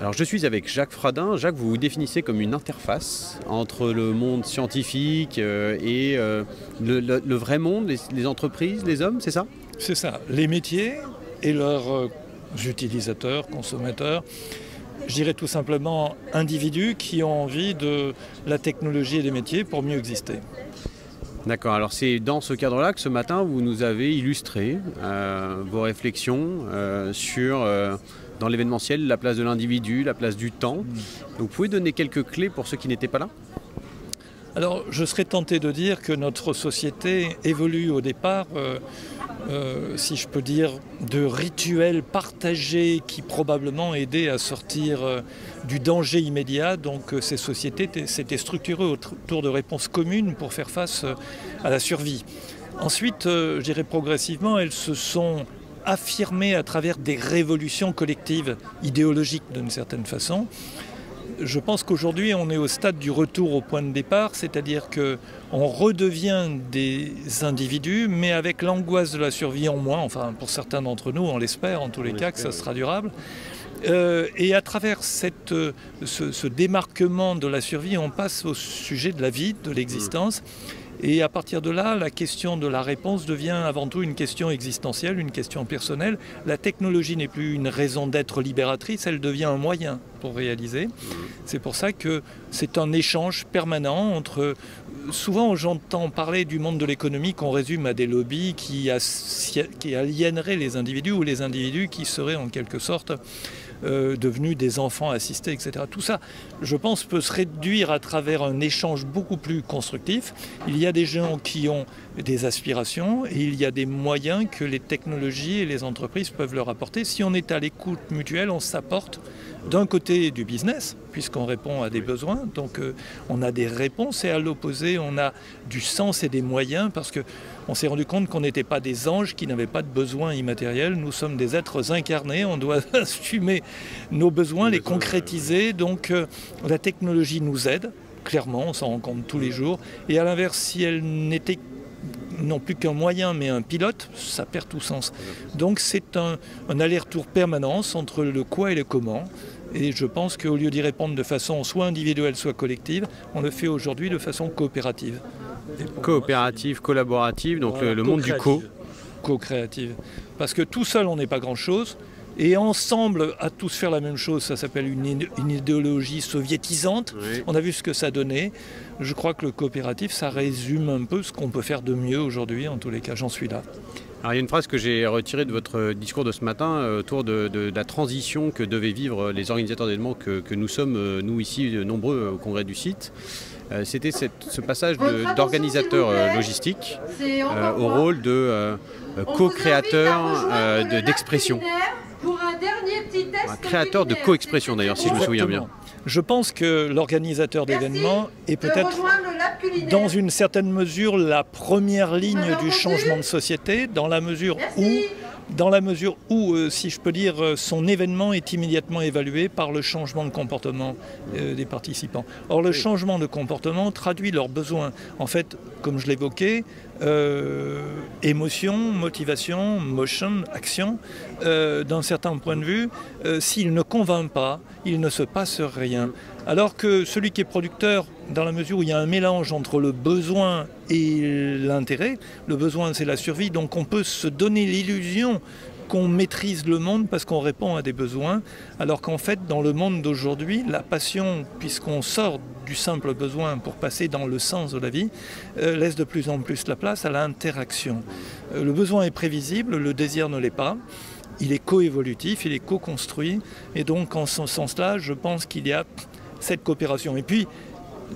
Alors je suis avec Jacques Fradin. Jacques, vous vous définissez comme une interface entre le monde scientifique et le vrai monde, les entreprises, les hommes, c'est ça? C'est ça, les métiers et leurs utilisateurs, consommateurs, je dirais tout simplement individus qui ont envie de la technologie et des métiers pour mieux exister. D'accord, alors c'est dans ce cadre-là que ce matin vous nous avez illustré vos réflexions sur, dans l'événementiel, la place de l'individu, la place du temps. Vous pouvez donner quelques clés pour ceux qui n'étaient pas là? Alors je serais tenté de dire que notre société évolue au départ, si je peux dire, de rituels partagés qui probablement aidaient à sortir du danger immédiat. Donc ces sociétés s'étaient structurées autour de réponses communes pour faire face à la survie. Ensuite, je dirais progressivement, elles se sont affirmées à travers des révolutions collectives, idéologiques d'une certaine façon. Je pense qu'aujourd'hui, on est au stade du retour au point de départ, c'est-à-dire qu'on redevient des individus, mais avec l'angoisse de la survie en moins, enfin pour certains d'entre nous, on l'espère en tous les cas que ça sera durable. Et à travers ce démarquement de la survie, on passe au sujet de la vie, de l'existence. Et à partir de là, la question de la réponse devient avant tout une question existentielle, une question personnelle. La technologie n'est plus une raison d'être libératrice, elle devient un moyen pour réaliser. C'est pour ça que c'est un échange permanent entre... Souvent, j'entends parler du monde de l'économie qu'on résume à des lobbies qui aliéneraient les individus ou les individus qui seraient en quelque sorte devenus des enfants assistés, etc. Tout ça, je pense, peut se réduire à travers un échange beaucoup plus constructif. Il y a des gens qui ont des aspirations et il y a des moyens que les technologies et les entreprises peuvent leur apporter. Si on est à l'écoute mutuelle, on s'apporte d'un côté du business, puisqu'on répond à des besoins, donc on a des réponses, et à l'opposé, on a du sens et des moyens, parce qu'on s'est rendu compte qu'on n'était pas des anges qui n'avaient pas de besoins immatériels, nous sommes des êtres incarnés, on doit assumer nos besoins, les concrétiser, donc la technologie nous aide, clairement, on s'en rend compte tous les jours, et à l'inverse, si elle n'était non plus qu'un moyen mais un pilote, ça perd tout sens. Donc c'est un aller-retour permanent entre le quoi et le comment. Et je pense qu'au lieu d'y répondre de façon soit individuelle, soit collective, on le fait aujourd'hui de façon coopérative. Coopérative, collaborative, donc voilà, le monde du co. Co-créative. Parce que tout seul, on n'est pas grand-chose. Et ensemble, à tous faire la même chose, ça s'appelle une idéologie soviétisante. Oui. On a vu ce que ça donnait. Je crois que le coopératif, ça résume un peu ce qu'on peut faire de mieux aujourd'hui. En tous les cas, j'en suis là. Alors, il y a une phrase que j'ai retirée de votre discours de ce matin autour de la transition que devaient vivre les organisateurs d'événements que nous sommes, nous ici, nombreux au congrès du site. C'était ce passage d'organisateur logistique au rôle de co-créateur d'expression. Un créateur de co-expression d'ailleurs, si je me souviens bien. Je pense que l'organisateur d'événements est peut-être dans une certaine mesure la première ligne du changement de société, dans la mesure où, si je peux dire, son événement est immédiatement évalué par le changement de comportement des participants. Or, le changement de comportement traduit leurs besoins. En fait, comme je l'évoquais, émotion, motivation, motion, action, d'un certain point de vue, s'il ne convainc pas, il ne se passe rien. Alors que celui qui est producteur, dans la mesure où il y a un mélange entre le besoin et l'intérêt, le besoin c'est la survie, donc on peut se donner l'illusion qu'on maîtrise le monde parce qu'on répond à des besoins, alors qu'en fait dans le monde d'aujourd'hui, la passion, puisqu'on sort du simple besoin pour passer dans le sens de la vie, laisse de plus en plus la place à l'interaction. Le besoin est prévisible, le désir ne l'est pas. Il est coévolutif, il est co-construit, et donc en ce sens-là, je pense qu'il y a cette coopération. Et puis,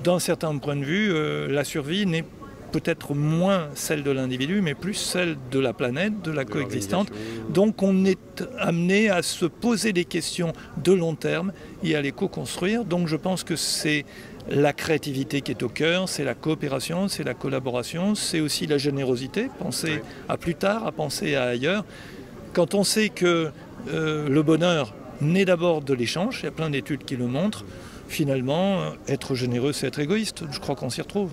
d'un certain point de vue, la survie n'est peut-être moins celle de l'individu, mais plus celle de la planète, de la coexistante. Donc on est amené à se poser des questions de long terme et à les co-construire. Donc je pense que c'est la créativité qui est au cœur, c'est la coopération, c'est la collaboration, c'est aussi la générosité, penser à plus tard, à penser à ailleurs. Quand on sait que le bonheur naît d'abord de l'échange, il y a plein d'études qui le montrent, finalement, être généreux, c'est être égoïste. Je crois qu'on s'y retrouve.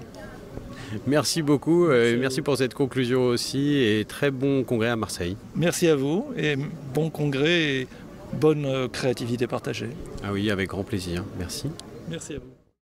Merci beaucoup, merci pour cette conclusion aussi, et très bon congrès à Marseille. Merci à vous, et bon congrès, et bonne créativité partagée. Ah oui, avec grand plaisir. Merci. Merci à vous.